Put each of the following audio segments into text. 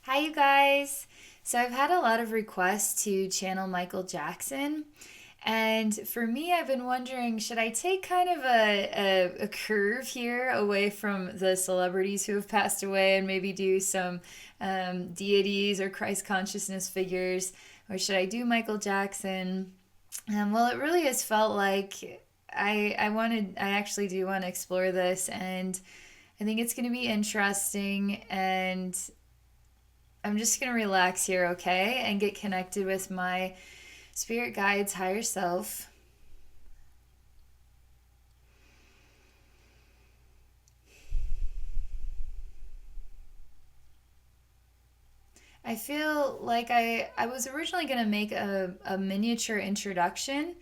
Hi, you guys. So, I've had a lot of requests to channel Michael Jackson. And for me, I've been wondering should I take kind of a curve here away from the celebrities who have passed away and maybe do some deities or Christ consciousness figures? Or should I do Michael Jackson? Well, it really has felt like I actually do want to explore this, and I think it's going to be interesting. And I'm just going to relax here, okay? And get connected with my spirit guides, higher self. I feel like I was originally going to make a miniature introduction.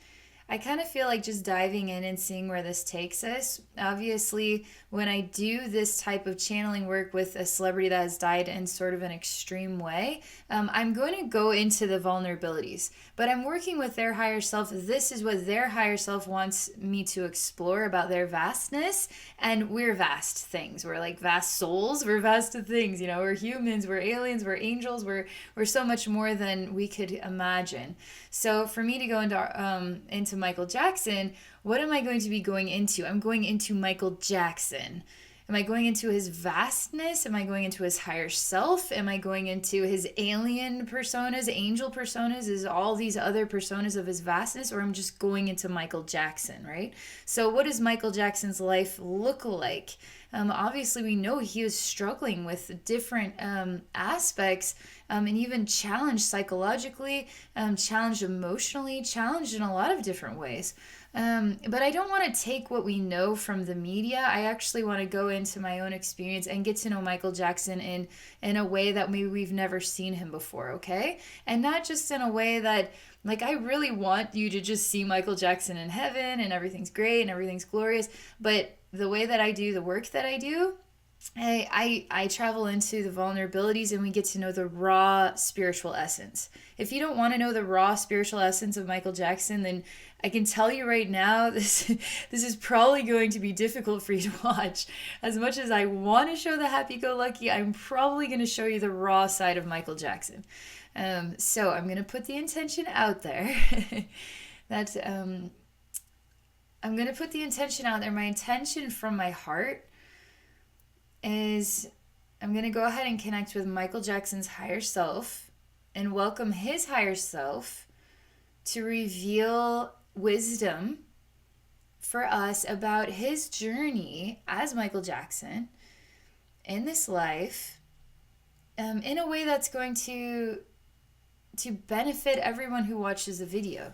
I kind of feel like just diving in and seeing where this takes us. Obviously, when I do this type of channeling work with a celebrity that has died in sort of an extreme way, I'm going to go into the vulnerabilities. But I'm working with their higher self. This is what their higher self wants me to explore about their vastness. And we're vast things. We're like vast souls. We're vast things. We're humans. We're aliens. We're angels. We're so much more than we could imagine. So for me to go into Michael Jackson, what am I going to be going into? I'm going into Michael Jackson. Am I going into his vastness? Am I going into his higher self? Am I going into his alien personas, angel personas? Is all these other personas of his vastness? Or I'm just going into Michael Jackson, right? So, what does Michael Jackson's life look like? Obviously, we know he was struggling with different aspects and even challenged psychologically, challenged emotionally, challenged in a lot of different ways. But I don't want to take what we know from the media. I actually want to go into my own experience and get to know Michael Jackson in a way that maybe we've never seen him before, okay? And not just in a way that, like, I really want you to just see Michael Jackson in heaven and everything's great and everything's glorious. But the way that I do the work that I do, I travel into the vulnerabilities and we get to know the raw spiritual essence. If you don't want to know the raw spiritual essence of Michael Jackson, then I can tell you right now this is probably going to be difficult for you to watch. As much as I want to show the happy-go-lucky, I'm probably going to show you the raw side of Michael Jackson. So I'm going to put the intention out there that I'm going to put the intention out there. My intention from my heart is I'm going to go ahead and connect with Michael Jackson's higher self and welcome his higher self to reveal wisdom for us about his journey as Michael Jackson in this life, in a way that's going to benefit everyone who watches the video,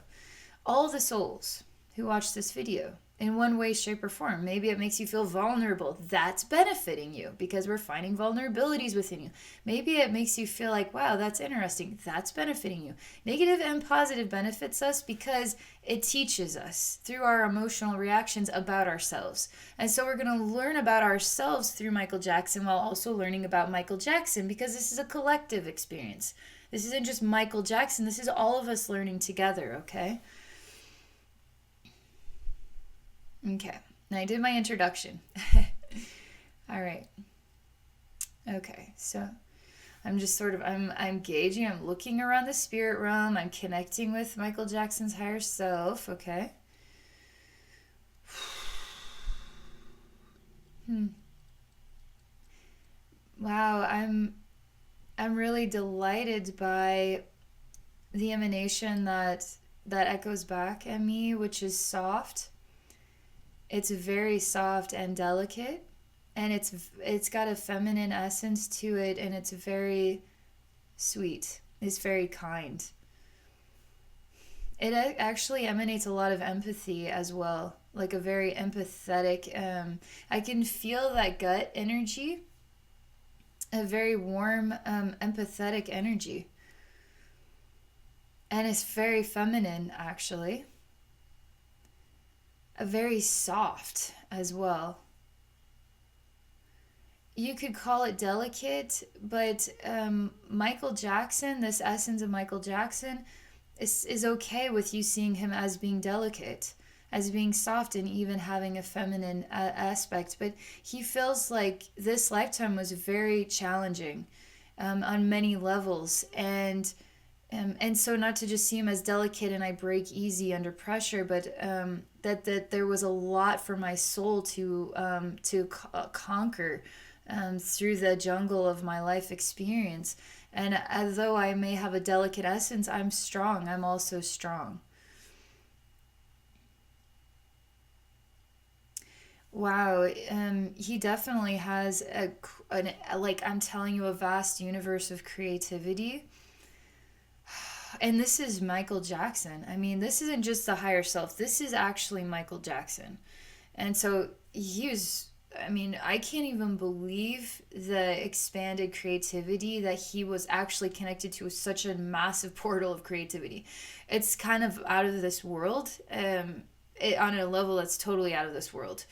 all the souls who watch this video in one way, shape, or form. Maybe it makes you feel vulnerable. That's benefiting you because we're finding vulnerabilities within you. Maybe it makes you feel like, wow, that's interesting. That's benefiting you. Negative and positive benefits us because it teaches us through our emotional reactions about ourselves. And so we're going to learn about ourselves through Michael Jackson while also learning about Michael Jackson because this is a collective experience. This isn't just Michael Jackson. This is all of us learning together, okay? Okay, now I did my introduction. All right. Okay, so I'm just sort of I'm gauging, I'm looking around the spirit realm, I'm connecting with Michael Jackson's higher self, okay? Hmm. Wow, I'm really delighted by the emanation that echoes back at me, which is soft. It's very soft and delicate, and it's got a feminine essence to it, and it's very sweet. It's very kind. It actually emanates a lot of empathy as well, like a very empathetic. I can feel that gut energy, a very warm, empathetic energy, and it's very feminine actually. A very soft as well. You could call it delicate, but Michael Jackson, this essence of Michael Jackson, is okay with you seeing him as being delicate, as being soft, and even having a feminine aspect. But he feels like this lifetime was very challenging. on many levels. And so not to just see him as delicate and I break easy under pressure, but that there was a lot for my soul to conquer through the jungle of my life experience. And although I may have a delicate essence, I'm strong. I'm also strong. Wow, he definitely has like I'm telling you, a vast universe of creativity. And this is Michael Jackson. I mean, this isn't just the higher self. This is actually Michael Jackson. And so he was, I mean, I can't even believe the expanded creativity that he was actually connected to such a massive portal of creativity. It's kind of out of this world, on a level that's totally out of this world.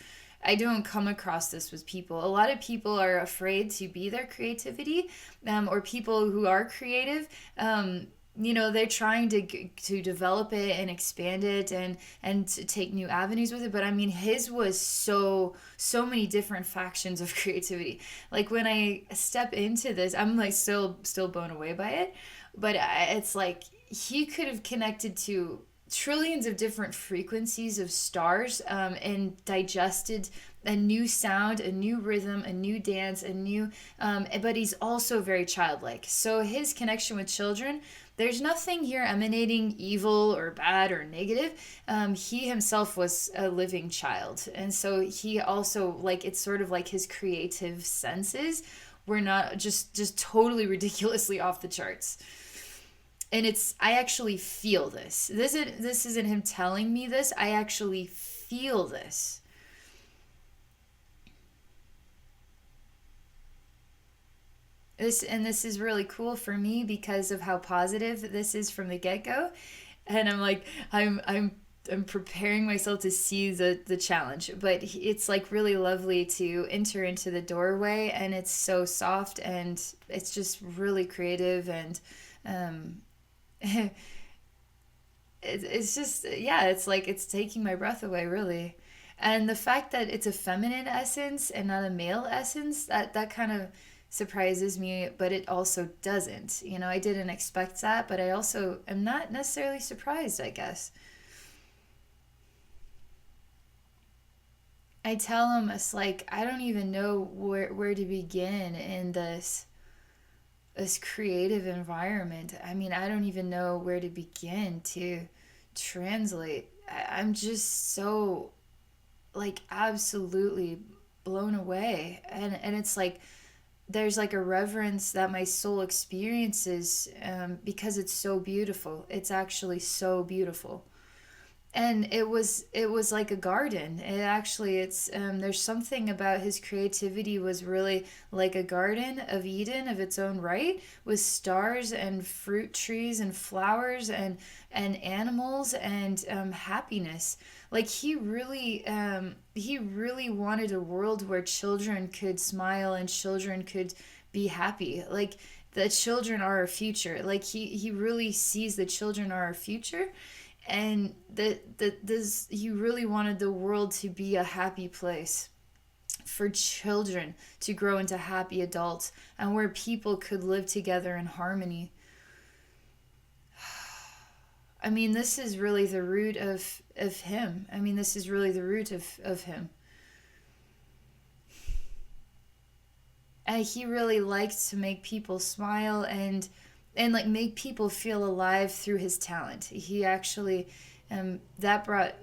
I don't come across this with people. A lot of people are afraid to be their creativity, or people who are creative. They're trying to develop it and expand it and to take new avenues with it. But I mean, his was so many different factions of creativity. Like when I step into this, I'm like still blown away by it. But it's like he could have connected to trillions of different frequencies of stars, and digested a new sound, a new rhythm, a new dance, a new. But he's also very childlike. So his connection with children, there's nothing here emanating evil or bad or negative. He himself was a living child, and so he also, like, it's sort of like his creative senses were not just totally ridiculously off the charts. And it's, I actually feel this isn't him telling me this, I actually feel this. This is really cool for me because of how positive this is from the get-go. And I'm like, I'm preparing myself to see the challenge, but it's like really lovely to enter into the doorway, and it's so soft and it's just really creative. And um it's just, yeah, it's like it's taking my breath away, really. And the fact that it's a feminine essence and not a male essence, that kind of surprises me, but it also doesn't. I didn't expect that, but I also am not necessarily surprised, I guess. I tell him, it's like I don't even know where to begin in this creative environment. I mean, I don't even know where to begin to translate. I'm just so, like, absolutely blown away. And it's like there's like a reverence that my soul experiences, because it's so beautiful. It's actually so beautiful. And it was like a garden. There's something about his creativity was really like a garden of Eden of its own right, with stars and fruit trees and flowers and animals and happiness. Like he really wanted a world where children could smile and children could be happy. Like the children are our future. Like he really sees the children are our future, and that this he really wanted the world to be a happy place for children to grow into happy adults, and where people could live together in harmony. I mean, this is really the root of him. I mean, this is really the root of him. And he really liked to make people smile and like make people feel alive through his talent. He actually, that brought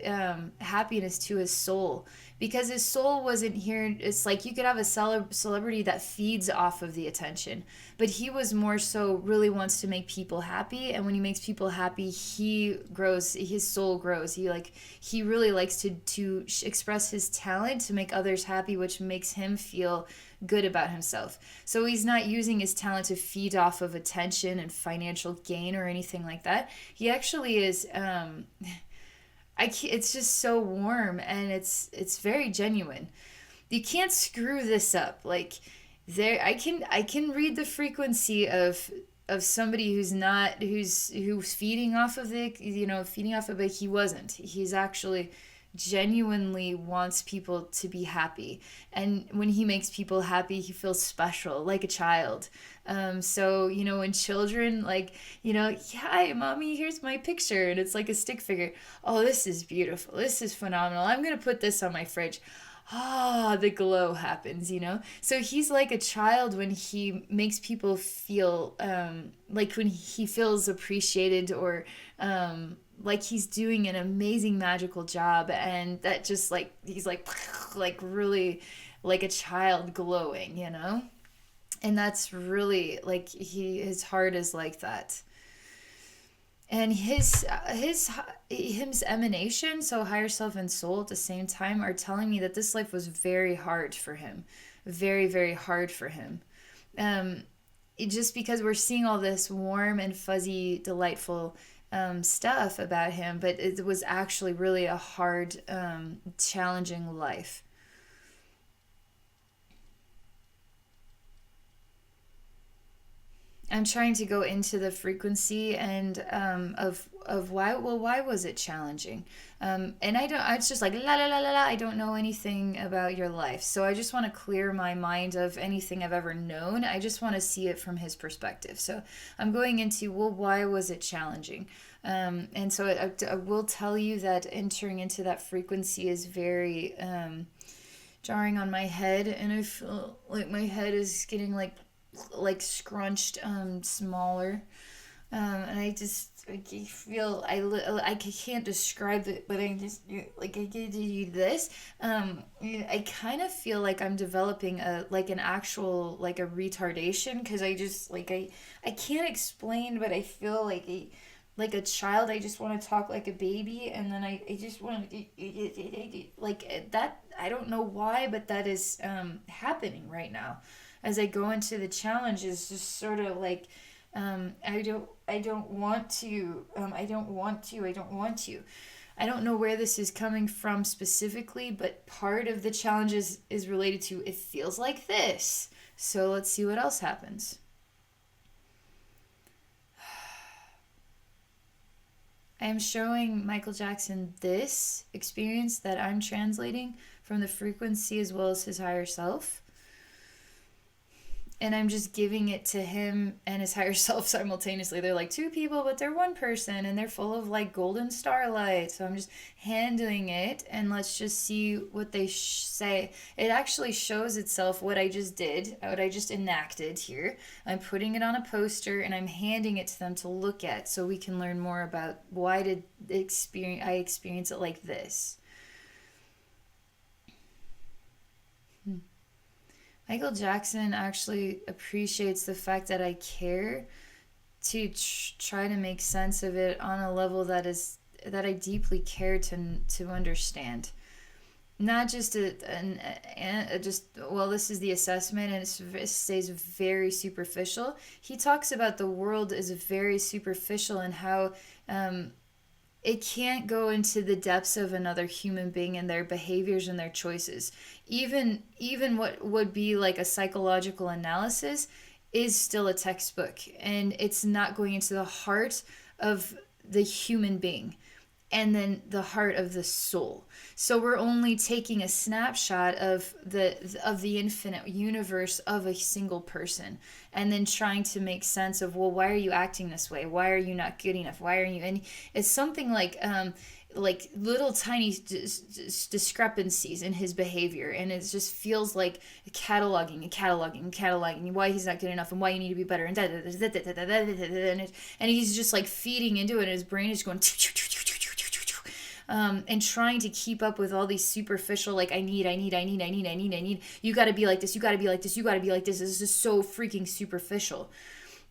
happiness to his soul, because his soul wasn't here. It's like you could have a celebrity that feeds off of the attention, but he was more so really wants to make people happy. And when he makes people happy, he grows, his soul grows. He really likes to express his talent to make others happy, which makes him feel good about himself. So he's not using his talent to feed off of attention and financial gain or anything like that. He actually is. It's just so warm, and it's very genuine. You can't screw this up. Like there, I can read the frequency of somebody who's feeding off of feeding off of it. He wasn't. He's actually genuinely wants people to be happy. And when he makes people happy, he feels special, like a child. So, when children, like, hi, mommy, here's my picture. And it's like a stick figure. Oh, this is beautiful. This is phenomenal. I'm going to put this on my fridge. The glow happens. So he's like a child when he makes people feel like when he feels appreciated, or like he's doing an amazing magical job, and that just like he's like really like a child glowing. And that's really like his heart is like that. And his emanation, so higher self and soul at the same time, are telling me that this life was very hard for him, very, very hard for him. um just because we're seeing all this warm and fuzzy delightful stuff about him, but it was actually really a hard, challenging life. I'm trying to go into the frequency and of why was it challenging? And I don't. It's just like la la la la la. I don't know anything about your life, so I just want to clear my mind of anything I've ever known. I just want to see it from his perspective. So I'm going into, well, why was it challenging? And so I will tell you that entering into that frequency is very jarring on my head, and I feel like my head is getting like scrunched smaller, and I feel I can't describe it, but I just like I get to do this. I kind of feel like I'm developing a like an actual like a retardation, because I just like I can't explain, but I feel like a child. I just want to talk like a baby, and then I just want to like that. I don't know why, but that is happening right now as I go into the challenge. Is just sort of like I don't want to I don't know where this is coming from specifically, but part of the challenge is related to it feels like this. So let's see what else happens. I am showing Michael Jackson this experience that I'm translating from the frequency as well as his higher self. And I'm just giving it to him and his higher self simultaneously. They're like two people, but they're one person, and they're full of like golden starlight. So I'm just handling it, and let's just see what they say. It actually shows itself what I just did, what I just enacted here. I'm putting it on a poster, and I'm handing it to them to look at, so we can learn more about why did I experience it like this. Michael Jackson actually appreciates the fact that I care to try to make sense of it on a level that I deeply care to understand. Not just just, well, this is the assessment, and it stays very superficial. He talks about the world as very superficial, and how it can't go into the depths of another human being and their behaviors and their choices. Even what would be like a psychological analysis is still a textbook, and it's not going into the heart of the human being and then the heart of the soul. So we're only taking a snapshot of the infinite universe of a single person, and then trying to make sense of, well, why are you acting this way? Why are you not good enough? Why are you? And it's something like little tiny discrepancies in his behavior, and it just feels like cataloging and cataloging and cataloging why he's not good enough and why you need to be better, and and he's just like feeding into it, and his brain is going and trying to keep up with all these superficial, like, I need, you got to be like this, you got to be like this, you got to be like this. This is so freaking superficial.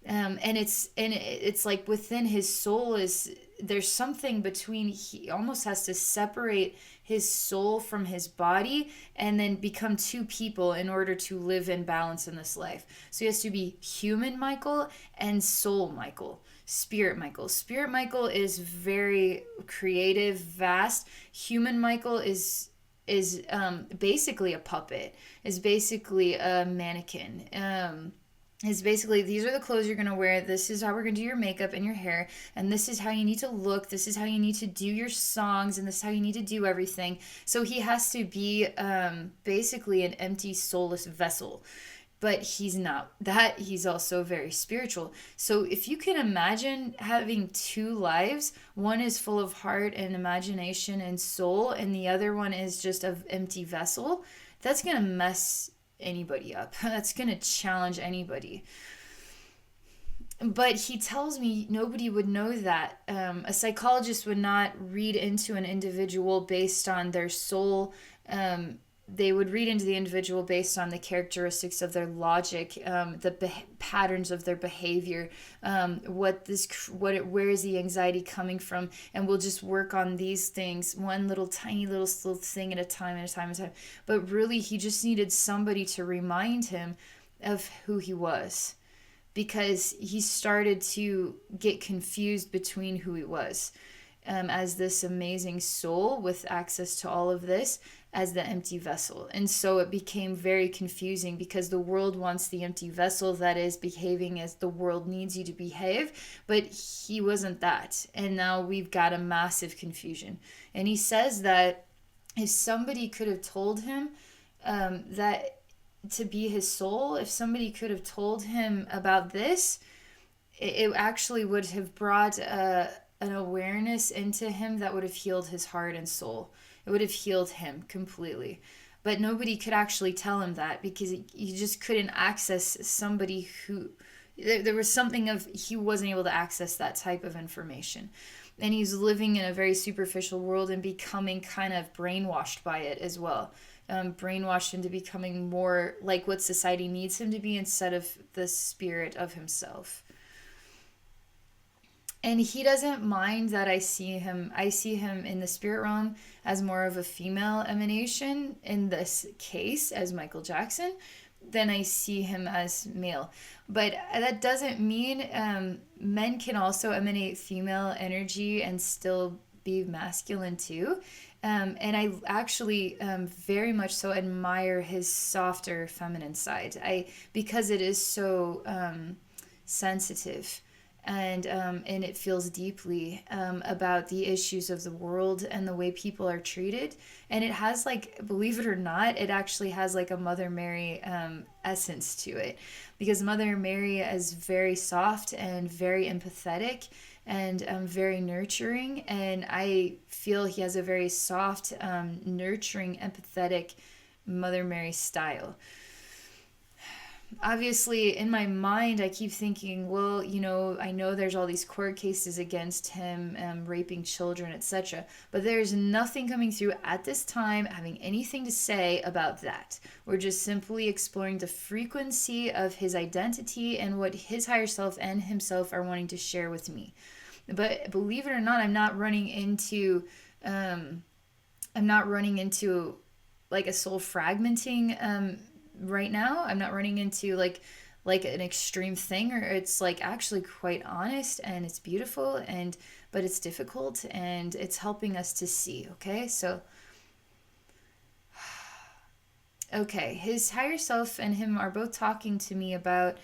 And it's like within his soul is there's something between, he almost has to separate his soul from his body and then become two people in order to live in balance in this life. So he has to be human Michael and soul Michael. Spirit Michael is very creative, vast. Human Michael is basically a puppet, is basically a mannequin. is basically, these are the clothes you're going to wear, this is how we're going to do your makeup and your hair, and this is how you need to look, this is how you need to do your songs, and this is how you need to do everything. So he has to be basically an empty soulless vessel, but he's not that. He's also very spiritual. So if you can imagine having two lives, one is full of heart and imagination and soul, and the other one is just an empty vessel, that's going to mess anybody up. That's going to challenge anybody. But he tells me nobody would know that. A psychologist would not read into an individual based on their soul. They would read into the individual based on the characteristics of their logic, patterns of their behavior, where is the anxiety coming from, and we'll just work on these things, one little tiny little thing at a time, at a time, at a time. But really, he just needed somebody to remind him of who he was, because he started to get confused between who he was, as this amazing soul with access to all of this, as the empty vessel. And so it became very confusing, because the world wants the empty vessel that is behaving as the world needs you to behave, but he wasn't that. And now we've got a massive confusion. And he says that if somebody could have told him that to be his soul, if somebody could have told him about this, it actually would have brought an awareness into him that would have healed his heart and soul. It would have healed him completely. But nobody could actually tell him that, because you just couldn't access somebody who, there was something of, he wasn't able to access that type of information. And he's living in a very superficial world and becoming kind of brainwashed by it as well. Brainwashed into becoming more like what society needs him to be, instead of the spirit of himself. And he doesn't mind that I see him in the spirit realm as more of a female emanation, in this case as Michael Jackson, than I see him as male. But that doesn't mean men can also emanate female energy and still be masculine too. And I actually very much so admire his softer feminine side. Because it is so sensitive, and it feels deeply about the issues of the world and the way people are treated. And it has, like, believe it or not, it actually has like a Mother Mary essence to it, because Mother Mary is very soft and very empathetic and very nurturing. And I feel he has a very soft, nurturing, empathetic Mother Mary style. Obviously, in my mind, I keep thinking, well, I know there's all these court cases against him, raping children, etc. But there's nothing coming through at this time having anything to say about that. We're just simply exploring the frequency of his identity and what his higher self and himself are wanting to share with me. But believe it or not, I'm not running into like a soul fragmenting right now. I'm not running into like an extreme thing, or it's like actually quite honest, and it's beautiful, and but it's difficult, and it's helping us to see. Okay, so okay, his higher self and him are both talking to me about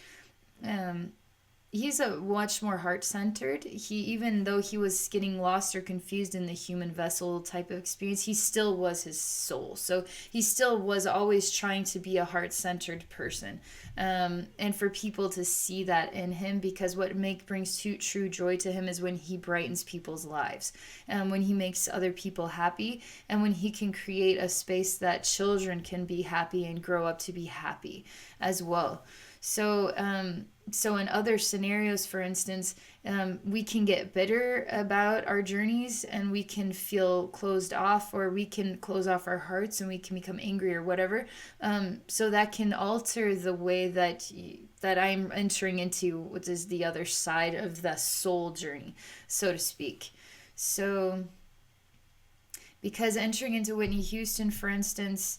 he's a much more heart-centered. He, even though he was getting lost or confused in the human vessel type of experience, he still was his soul. So he still was always trying to be a heart-centered person, and for people to see that in him, because what brings true joy to him is when he brightens people's lives, and when he makes other people happy, and when he can create a space that children can be happy and grow up to be happy as well. So in other scenarios, for instance, we can get bitter about our journeys, and we can feel closed off, or we can close off our hearts, and we can become angry or whatever. So that can alter the way that I'm entering into what is the other side of the soul journey, so to speak. So because entering into Whitney Houston, for instance,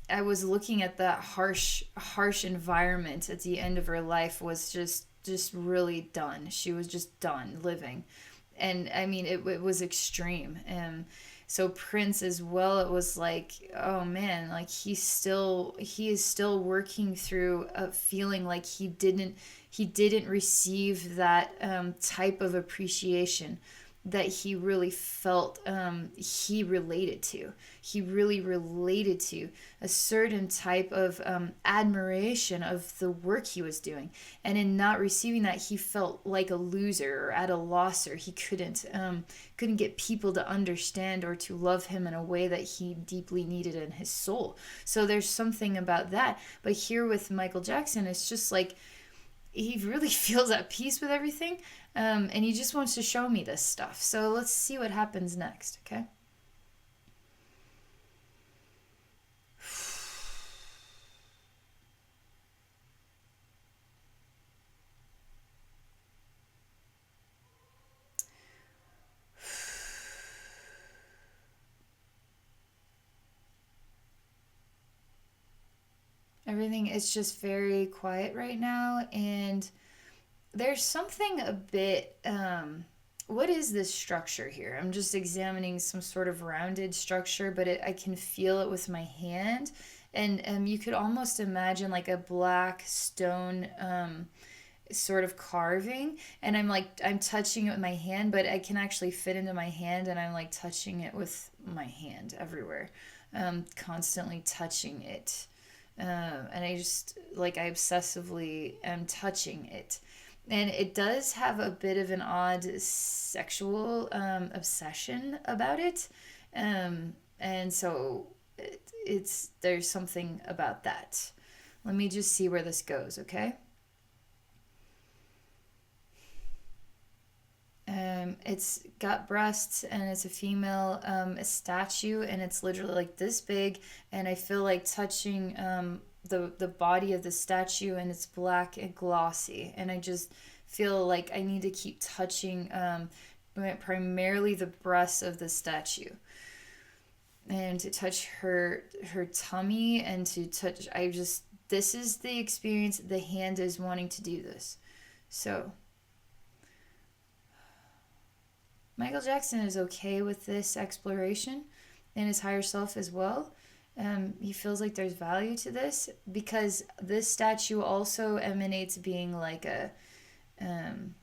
I was looking at that harsh environment at the end of her life, was just really done. She was just done living. And I mean, it was extreme. So Prince as well, it was like, oh man, like he is still working through a feeling like he didn't receive that type of appreciation that he really felt he related to. He really related to a certain type of admiration of the work he was doing. And in not receiving that, he felt like a loser or at a loss, or he couldn't get people to understand or to love him in a way that he deeply needed in his soul. So there's something about that. But here with Michael Jackson, it's just like he really feels at peace with everything, and he just wants to show me this stuff. So let's see what happens next, okay? Everything is just very quiet right now, and there's something a bit. What is this structure here? I'm just examining some sort of rounded structure, but I can feel it with my hand. And you could almost imagine like a black stone sort of carving, and I'm touching it with my hand, but I can actually fit into my hand, and I'm like touching it with my hand everywhere, constantly touching it, and I just like I obsessively am touching it, and it does have a bit of an odd sexual obsession about it, and so it's there's something about that. Let me just see where this goes, okay? It's got breasts, and it's a female a statue, and it's literally like this big, and I feel like touching the body of the statue, and it's black and glossy, and I just feel like I need to keep touching primarily the breasts of the statue, and to touch her tummy, and to touch I just this is the experience. The hand is wanting to do this. So Michael Jackson is okay with this exploration in his higher self as well. He feels like there's value to this because this statue also emanates being um,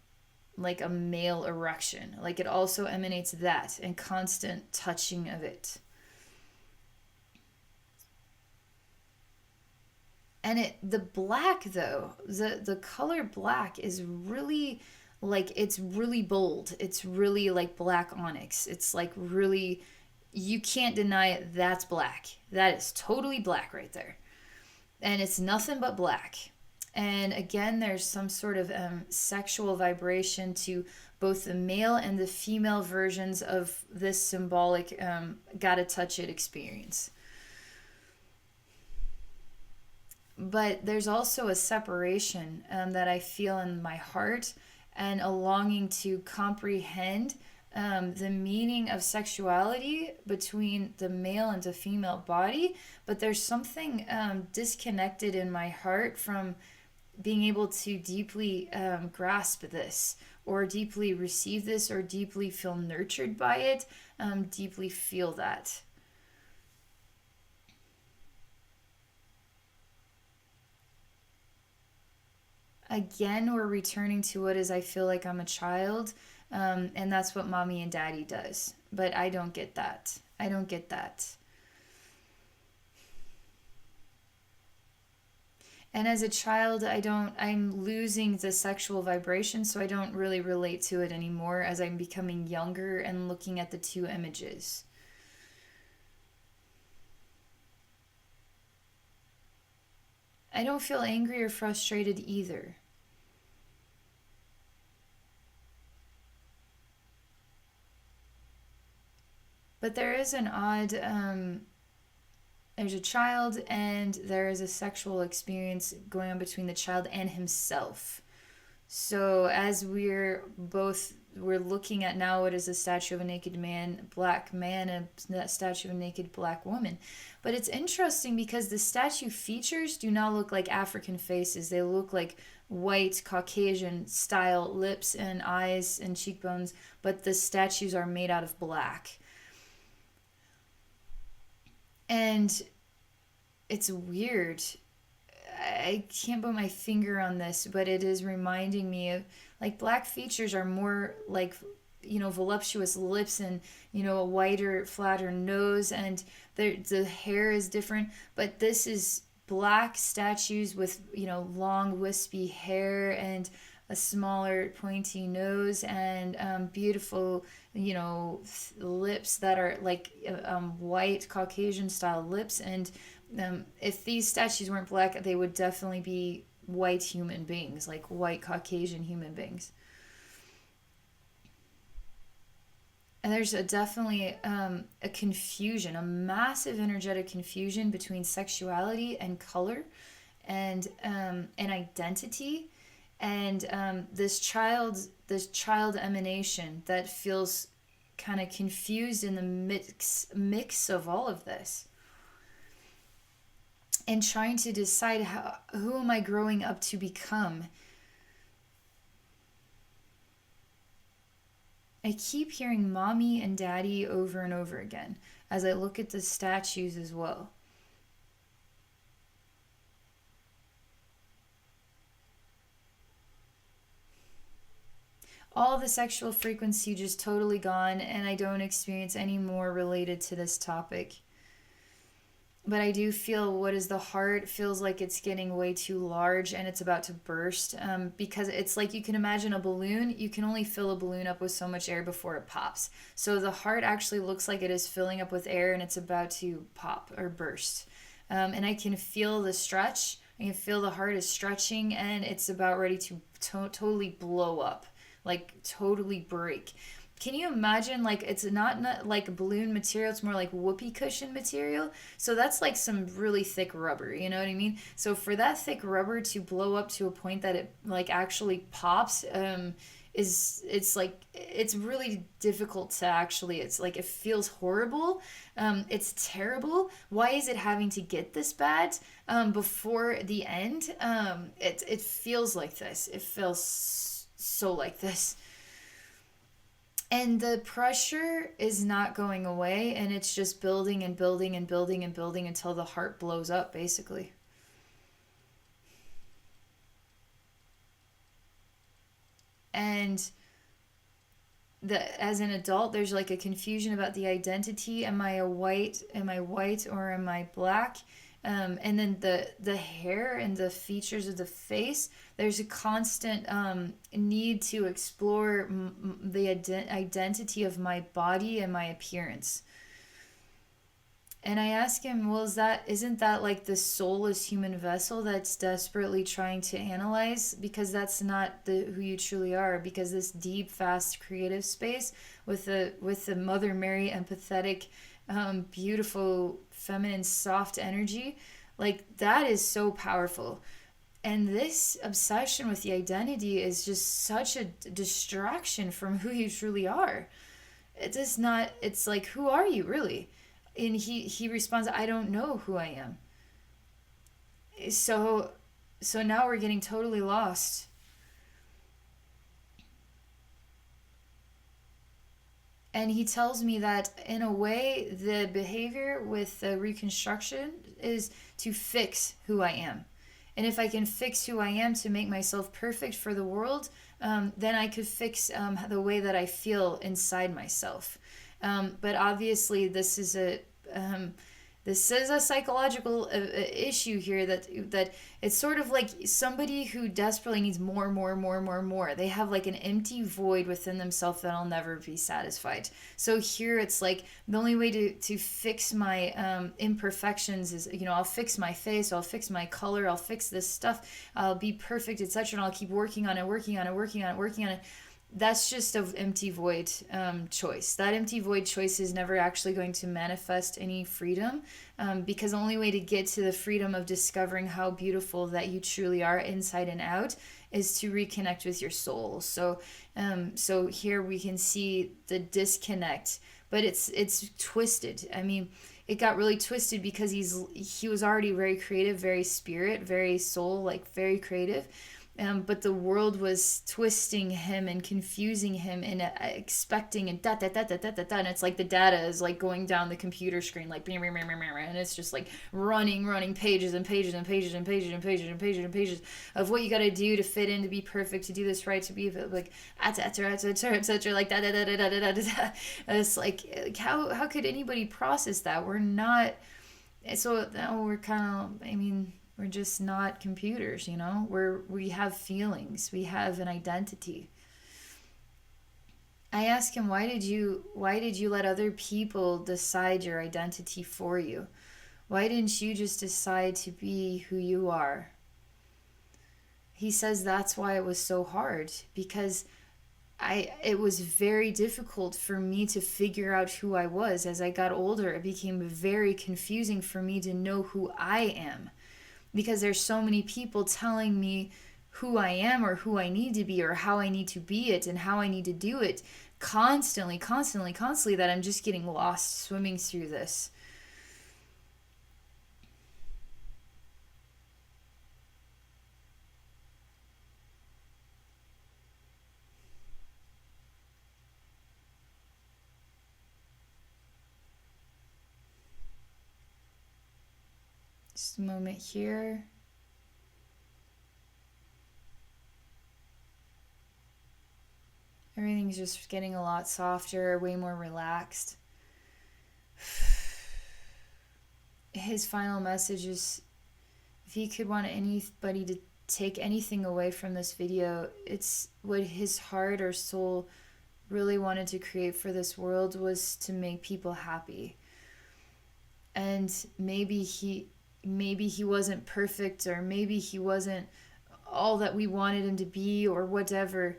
like a male erection. Like it also emanates that and constant touching of it. And it the black though, the color black is really like it's really bold. It's really like black onyx. It's like really you can't deny it. That's black. That is totally black right there. And it's nothing but black. And again, there's some sort of sexual vibration to both the male and the female versions of this symbolic gotta touch it experience. But there's also a separation that I feel in my heart, and a longing to comprehend the meaning of sexuality between the male and the female body. But there's something disconnected in my heart from being able to deeply grasp this, or deeply receive this, or deeply feel nurtured by it, deeply feel that. Again, we're returning to what is I feel like I'm a child, and that's what mommy and daddy does. But I don't get that. I don't get that. And as a child, I'm losing the sexual vibration, so I don't really relate to it anymore as I'm becoming younger and looking at the two images. I don't feel angry or frustrated either. But there is an odd, there's a child, and there is a sexual experience going on between the child and himself. So as we're looking at now what is a statue of a naked man, black man, and that statue of a naked black woman. But it's interesting because the statue features do not look like African faces. They look like white Caucasian style lips and eyes and cheekbones, but the statues are made out of black. And it's weird. I can't put my finger on this, but it is reminding me of like black features are more like, voluptuous lips and, a whiter, flatter nose, and the hair is different. But this is black statues with, long, wispy hair and a smaller, pointy nose and beautiful, lips that are like white Caucasian style lips. And if these statues weren't black, they would definitely be white human beings, like white Caucasian human beings. And there's definitely a confusion, a massive energetic confusion between sexuality and color and identity, and this child emanation that feels kind of confused in the mix of all of this, and trying to decide who am I growing up to become. I keep hearing mommy and daddy over and over again as I look at the statues as well. All the sexual frequency just totally gone, and I don't experience any more related to this topic. But I do feel what is the heart feels like it's getting way too large and it's about to burst, because it's like you can imagine a balloon. You can only fill a balloon up with so much air before it pops. So the heart actually looks like it is filling up with air and it's about to pop or burst. And I can feel the stretch. I can feel the heart is stretching and it's about ready to totally blow up, like totally break. Can you imagine, like, it's not like balloon material, it's more like whoopee cushion material. So that's like some really thick rubber, you know what I mean? So for that thick rubber to blow up to a point that it like actually pops, is it's like it's really difficult to actually, it's like it feels horrible. It's terrible. Why is it having to get this bad before the end? It feels like this. It feels so like this. And the pressure is not going away, and it's just building and building and building and building until the heart blows up, basically. And as an adult, there's like a confusion about the identity. Am I white or am I black? And then the hair and the features of the face, there's a constant need to explore the identity of my body and my appearance. And I ask him, well, isn't that like the soulless human vessel that's desperately trying to analyze? Because that's not who you truly are. Because this deep, fast, creative space with the Mother Mary empathetic, beautiful, feminine, soft energy, like that is so powerful. And this obsession with the identity is just such a distraction from who you truly are. It does not. It's like, who are you really? And he responds, I don't know who I am. So so now we're getting totally lost. And he tells me that in a way the behavior with the reconstruction is to fix who I am. And if I can fix who I am to make myself perfect for the world, then I could fix the way that I feel inside myself. But obviously, um, this is a psychological issue here, that it's sort of like somebody who desperately needs more, more, more, more, more. They have like an empty void within themselves that'll never be satisfied. So here it's like the only way to fix my imperfections is, I'll fix my face, I'll fix my color, I'll fix this stuff, I'll be perfect, etc. And I'll keep working on it, working on it, working on it, working on it. That's just an empty void choice. That empty void choice is never actually going to manifest any freedom, because the only way to get to the freedom of discovering how beautiful that you truly are inside and out is to reconnect with your soul. So here we can see the disconnect, but it's twisted. I mean, it got really twisted because he was already very creative, very spirit, very soul, like very creative, But the world was twisting him and confusing him and expecting and da da da da da da da. And it's like the data is like going down the computer screen, like, and it's just like running pages and pages and pages and pages and pages and pages and pages of what you got to do to fit in, to be perfect, to do this right, to be like, etc., etc., etc., like da da da da da da da da. It's like how could anybody process that? We're not. So now we're kind of, I mean, we're just not computers, you know? We have feelings, we have an identity. I asked him, why did you let other people decide your identity for you? Why didn't you just decide to be who you are? He says that's why it was so hard, because it was very difficult for me to figure out who I was. As I got older, it became very confusing for me to know who I am, because there's so many people telling me who I am or who I need to be or how I need to be it and how I need to do it constantly, constantly, constantly, that I'm just getting lost swimming through this. Just a moment here. Everything's just getting a lot softer, way more relaxed. His final message is, if he could want anybody to take anything away from this video, it's what his heart or soul really wanted to create for this world was to make people happy. And maybe he wasn't perfect, or maybe he wasn't all that we wanted him to be, or whatever,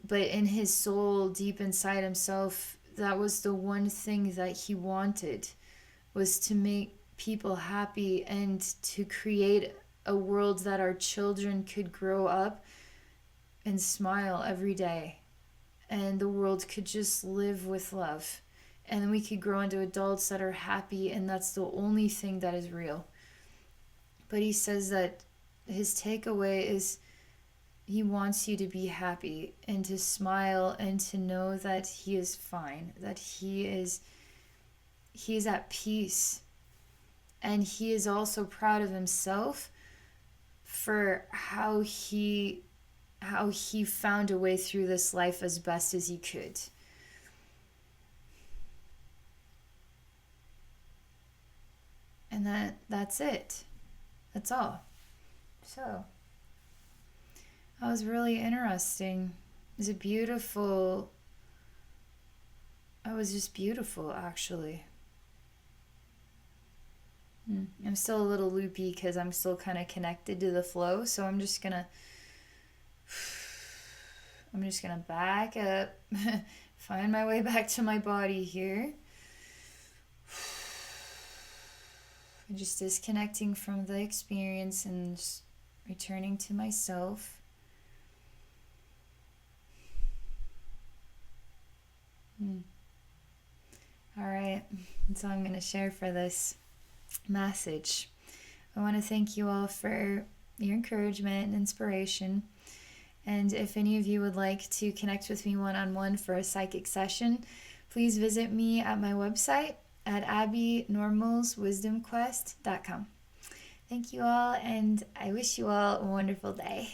but in his soul, deep inside himself, that was the one thing that he wanted, was to make people happy and to create a world that our children could grow up and smile every day, and the world could just live with love, and then we could grow into adults that are happy, and that's the only thing that is real. But he says that his takeaway is, he wants you to be happy and to smile and to know that he is fine, that he is at peace, and he is also proud of himself for how he found a way through this life as best as he could. And that's it. That's all. So, that was really interesting. It was a beautiful. It was just beautiful, actually. I'm still a little loopy because I'm still kind of connected to the flow, so I'm just gonna back up, find my way back to my body here. Just disconnecting from the experience and just returning to myself. All right, that's all I'm going to share for this message. I want to thank you all for your encouragement and inspiration. And if any of you would like to connect with me one-on-one for a psychic session, please visit me at my website at abbynormalswisdomquest.com. Thank you all, and I wish you all a wonderful day.